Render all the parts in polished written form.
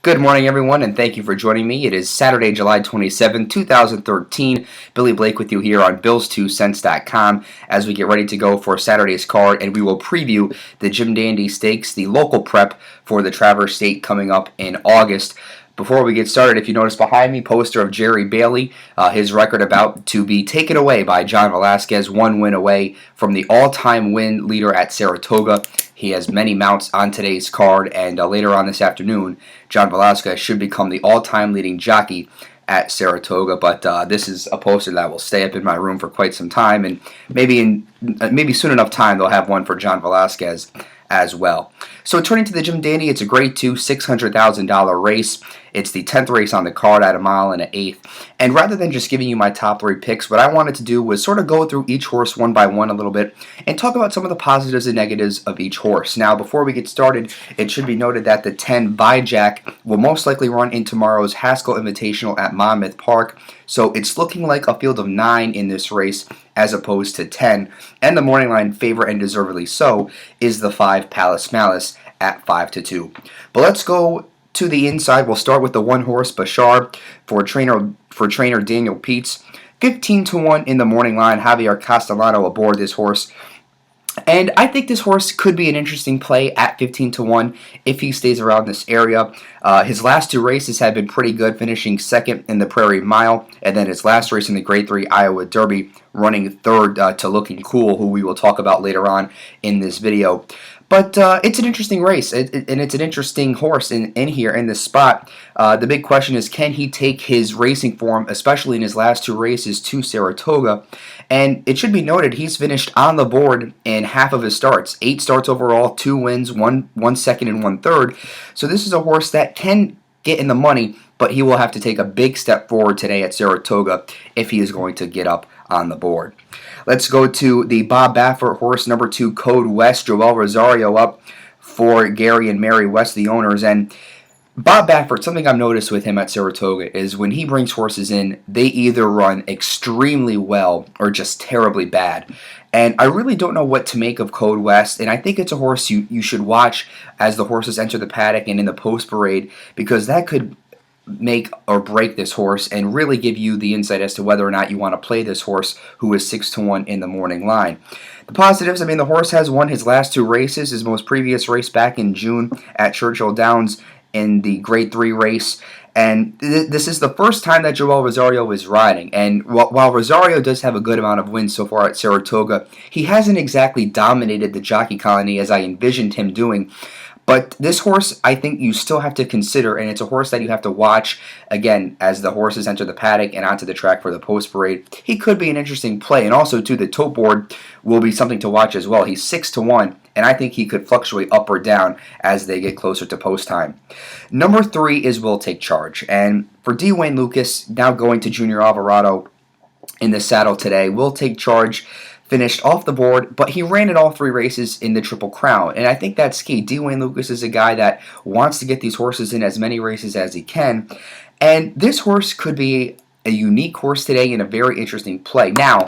Good morning, everyone, and thank you for joining me. It is Saturday, July 27, 2013. Billy Blake with you here on Bills2Cents.com as we get ready to go for Saturday's card, and we will preview the Jim Dandy Stakes, the local prep for the Traverse State coming up in August. Before we get started, if you notice behind me, poster of Jerry Bailey, his record about to be taken away by John Velazquez, one win away from the all-time win leader at Saratoga. He has many mounts on today's card, and later on this afternoon, John Velazquez should become the all-time leading jockey at Saratoga. But this is a poster that will stay up in my room for quite some time, and maybe soon enough time they'll have one for John Velazquez as well. So turning to the Jim Dandy, it's a Grade 2 $600,000 race. It's the 10th race on the card at a mile and an eighth. And rather than just giving you my top three picks, what I wanted to do was sort of go through each horse one by one a little bit and talk about some of the positives and negatives of each horse. Now, before we get started, it should be noted that the 10 Vijack will most likely run in tomorrow's Haskell Invitational at Monmouth Park. So it's looking like a field of 9 in this race as opposed to 10. And the morning line favorite, and deservedly so, is the 5 Palace Malice at 5-2. But let's go to the inside. We'll start with the one horse Bashar for trainer Daniel Peets. 15-1 in the morning line. Javier Castellano aboard this horse. And I think this horse could be an interesting play at 15-1 if he stays around this area. His last two races have been pretty good, finishing second in the Prairie Mile, and then his last race in the Grade 3 Iowa Derby, running third to Looking Cool, who we will talk about later on in this video. But it's an interesting race, and it's an interesting horse in here in this spot. The big question is, can he take his racing form, especially in his last two races, to Saratoga? And it should be noted, he's finished on the board in half of his starts. 8 starts overall, 2 wins, one second and 1 third. So this is a horse that can get in the money, but he will have to take a big step forward today at Saratoga if he is going to get up on the board. Let's go to the Bob Baffert horse, number 2, Code West. Joel Rosario up for Gary and Mary West, the owners. And Bob Baffert, something I've noticed with him at Saratoga is when he brings horses in, they either run extremely well or just terribly bad. And I really don't know what to make of Code West, and I think it's a horse you should watch as the horses enter the paddock and in the post parade, because that could make or break this horse and really give you the insight as to whether or not you want to play this horse, who is 6-1 in the morning line. The positives, the horse has won his last 2 races, his most previous race back in June at Churchill Downs in the Grade 3 race. And this is the first time that Joel Rosario is riding. And while Rosario does have a good amount of wins so far at Saratoga, he hasn't exactly dominated the jockey colony as I envisioned him doing. But this horse, I think you still have to consider, and it's a horse that you have to watch, again, as the horses enter the paddock and onto the track for the post parade. He could be an interesting play, and also, too, the tote board will be something to watch as well. He's 6-1, and I think he could fluctuate up or down as they get closer to post time. Number 3 is Will Take Charge, and for D. Wayne Lukas, now going to Junior Alvarado in the saddle today, Will Take Charge finished off the board, but he ran in all 3 races in the Triple Crown, and I think that's key. D. Wayne Lukas is a guy that wants to get these horses in as many races as he can, and this horse could be a unique horse today in a very interesting play. Now,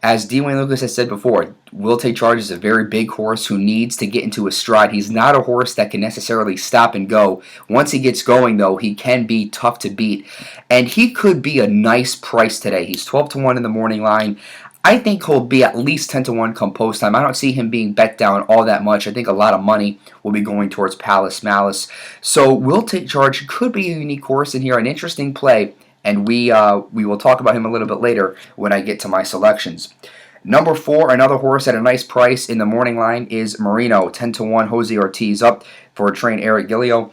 as D. Wayne Lukas has said before, Will Take Charge is a very big horse who needs to get into a stride. He's not a horse that can necessarily stop and go. Once he gets going, though, he can be tough to beat, and he could be a nice price today. He's 12-1 in the morning line. I think he'll be at least 10-1 come post time. I don't see him being bet down all that much. I think a lot of money will be going towards Palace Malice. So Will Take Charge could be a unique horse in here, an interesting play, and we will talk about him a little bit later when I get to my selections. Number 4, another horse at a nice price in the morning line is Marino, 10-1. Jose Ortiz up for train Eric Gilio.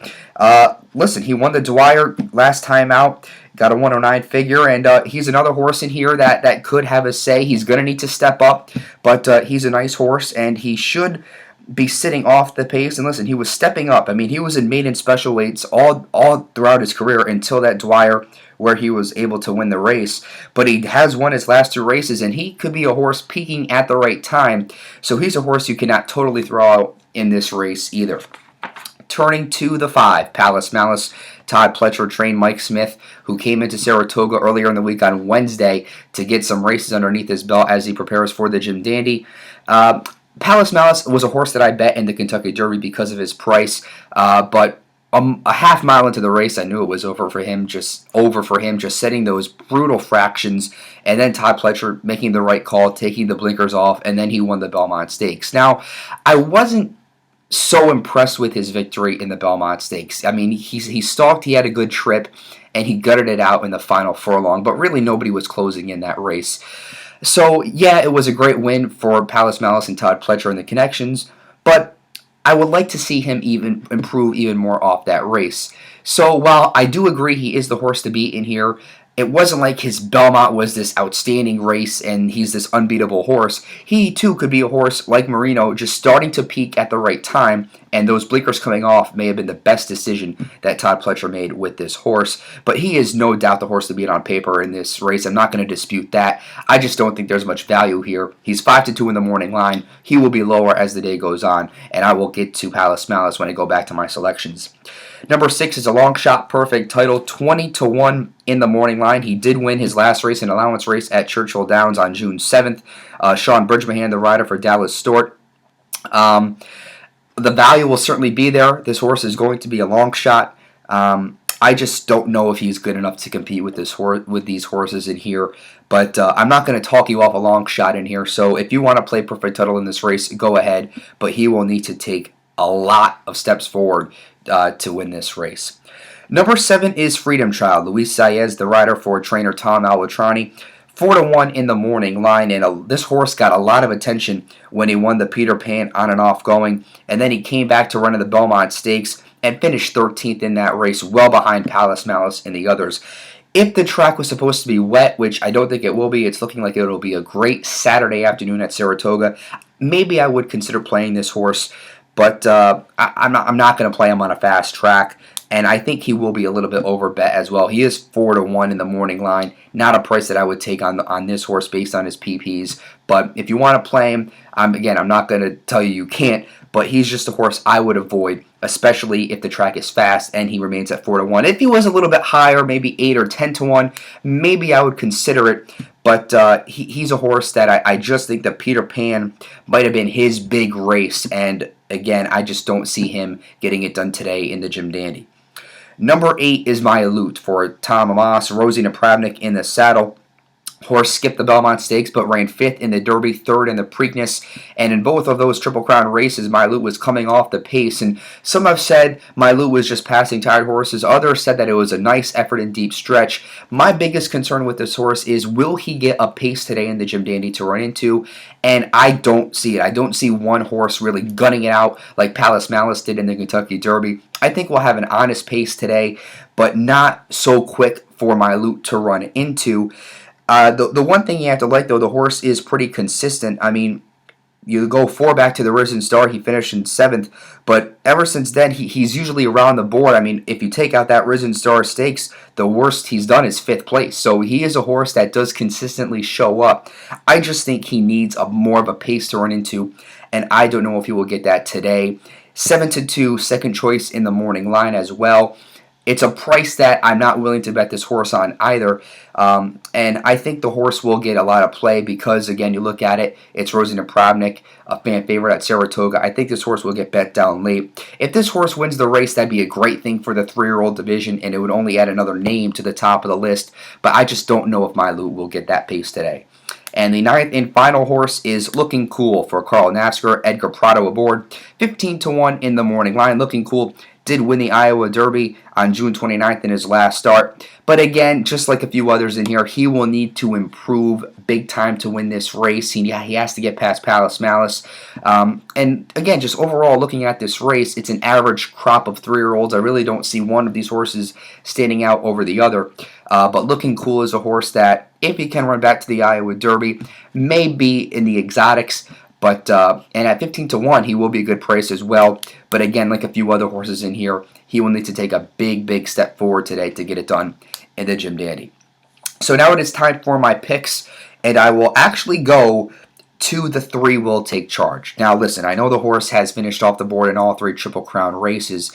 Listen, he won the Dwyer last time out. Got a 109 figure, and he's another horse in here that could have a say. He's going to need to step up, but he's a nice horse, and he should be sitting off the pace. And listen, he was stepping up. He was in maiden special weights all throughout his career until that Dwyer, where he was able to win the race. But he has won his last 2 races, and he could be a horse peaking at the right time. So he's a horse you cannot totally throw out in this race either. Turning to the 5, Palace Malice. Todd Pletcher trained Mike Smith, who came into Saratoga earlier in the week on Wednesday to get some races underneath his belt as he prepares for the Jim Dandy. Palace Malice was a horse that I bet in the Kentucky Derby because of his price, but a half mile into the race, I knew it was over for him, just setting those brutal fractions, and then Todd Pletcher making the right call, taking the blinkers off, and then he won the Belmont Stakes. Now, I wasn't so impressed with his victory in the Belmont Stakes. I mean, he stalked, he had a good trip, and he gutted it out in the final furlong, but really nobody was closing in that race. So, yeah, it was a great win for Palace Malice and Todd Pletcher and the connections, but I would like to see him even improve even more off that race. So while I do agree he is the horse to beat in here, it wasn't like his Belmont was this outstanding race and he's this unbeatable horse. He too could be a horse like Marino, just starting to peak at the right time, and those blinkers coming off may have been the best decision that Todd Pletcher made with this horse. But he is no doubt the horse to beat on paper in this race. I'm not going to dispute that. I just don't think there's much value here. He's 5-2 in the morning line. He will be lower as the day goes on, and I will get to Palace Malice when I go back to my selections. Number 6 is a long shot perfect title, 20-1 in the morning line. He did win his last race, an allowance race at Churchill Downs on June 7th. Sean Bridgman, the rider for Dallas Stewart. The value will certainly be there. This horse is going to be a long shot. I just don't know if he's good enough to compete with these horses in here. But I'm not going to talk you off a long shot in here. So if you want to play perfect title in this race, go ahead. But he will need to take a lot of steps forward to win this race. Number 7 is Freedom Child. Luis Saez, the rider for trainer Tom Alwatrani. 4-1 in the morning line, and this horse got a lot of attention when he won the Peter Pan on and off going, and then he came back to running the Belmont Stakes and finished 13th in that race, well behind Palace Malice and the others. If the track was supposed to be wet, which I don't think it will be, it's looking like it'll be a great Saturday afternoon at Saratoga, maybe I would consider playing this horse, but I'm not going to play him on a fast track. And I think he will be a little bit over bet as well. He is 4-1 in the morning line. Not a price that I would take on this horse based on his PPs. But if you want to play him, I'm not going to tell you can't. But he's just a horse I would avoid, especially if the track is fast and he remains at 4-1. If he was a little bit higher, maybe 8 or 10-1, maybe I would consider it. But he's a horse that I just think that Peter Pan might have been his big race. And again, I just don't see him getting it done today in the Jim Dandy. Number 8 is My Loot for Tom Amas. Rosie Napravnik in the saddle. Horse skipped the Belmont Stakes but ran 5th in the Derby, 3rd in the Preakness, and in both of those Triple Crown races, My Loot was coming off the pace, and some have said My Loot was just passing tired horses. Others said that it was a nice effort and deep stretch. My biggest concern with this horse is, will he get a pace today in the Jim Dandy to run into? And I don't see it. I don't see one horse really gunning it out like Palace Malice did in the Kentucky Derby. I think we'll have an honest pace today, but not so quick for My Loot to run into. The one thing you have to like, though, the horse is pretty consistent. I mean, you go 4 back to the Risen Star, he finished in 7th, but ever since then, he's usually around the board. I mean, if you take out that Risen Star Stakes, the worst he's done is 5th place. So he is a horse that does consistently show up. I just think he needs more of a pace to run into, and I don't know if he will get that today. 7-2, second choice in the morning line as well. It's a price that I'm not willing to bet this horse on either. And I think the horse will get a lot of play because, again, you look at it, it's Rosie Napravnik, a fan favorite at Saratoga. I think this horse will get bet down late. If this horse wins the race, that'd be a great thing for the 3-year-old division, and it would only add another name to the top of the list. But I just don't know if My Loot will get that pace today. And the 9th and final horse is Looking Cool for Carl Nafzger, Edgar Prado aboard. 15-1 in the morning line. Looking Cool did win the Iowa Derby on June 29th in his last start. But again, just like a few others in here, he will need to improve big time to win this race. He has to get past Palace Malice. And again, just overall looking at this race, it's an average crop of 3-year-olds. I really don't see one of these horses standing out over the other. But Looking Cool is a horse that, if he can run back to the Iowa Derby, may be in the exotics. But and at 15-1, he will be a good price as well. But again, like a few other horses in here, he will need to take a big step forward today to get it done in the Jim Dandy. So now it is time for my picks, and I will actually go to the 3 Will Take Charge. Now listen, I know the horse has finished off the board in all 3 Triple Crown races,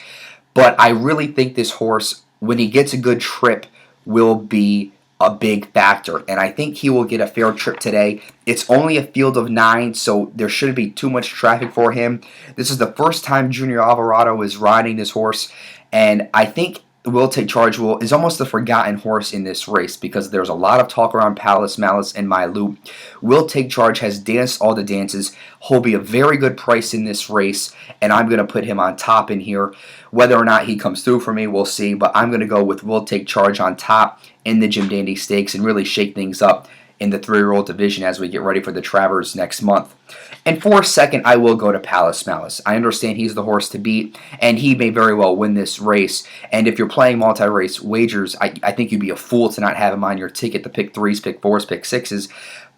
but I really think this horse, when he gets a good trip, will be a big factor, and I think he will get a fair trip today. It's only a field of 9, so there shouldn't be too much traffic for him. This is the first time Junior Alvarado is riding this horse, and I think Will Take Charge is almost the forgotten horse in this race because there's a lot of talk around Palace Malice and My Loop. Will Take Charge has danced all the dances. He'll be a very good price in this race, and I'm going to put him on top in here. Whether or not he comes through for me, we'll see, but I'm going to go with Will Take Charge on top in the Jim Dandy Stakes and really shake things up in the 3-year-old division as we get ready for the Travers next month. And for second, I will go to Palace Malice. I understand he's the horse to beat, and he may very well win this race. And if you're playing multi-race wagers, I think you'd be a fool to not have him on your ticket to pick 3s, pick 4s, pick 6s.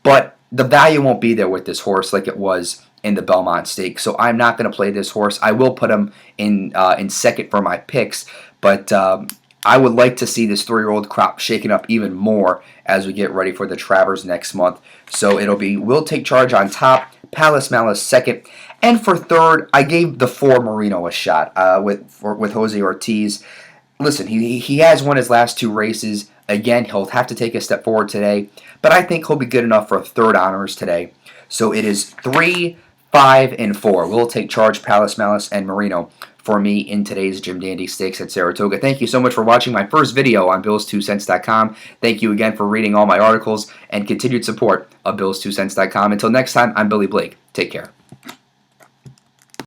But the value won't be there with this horse like it was in the Belmont Stakes. So I'm not going to play this horse. I will put him in second for my picks, but I would like to see this 3-year-old crop shaken up even more as we get ready for the Travers next month. So it'll be Will Take Charge on top, Palace Malice second, and for third, I gave the 4 Marino a shot with Jose Ortiz. Listen, he has won his last 2 races. Again, he'll have to take a step forward today, but I think he'll be good enough for third honors today. So it is 3, 5, and 4. Will Take Charge, Palace Malice, and Marino for me in today's Jim Dandy Stakes at Saratoga. Thank you so much for watching my first video on Bills2Cents.com. Thank you again for reading all my articles and continued support of Bills2Cents.com. Until next time, I'm Billy Blake. Take care.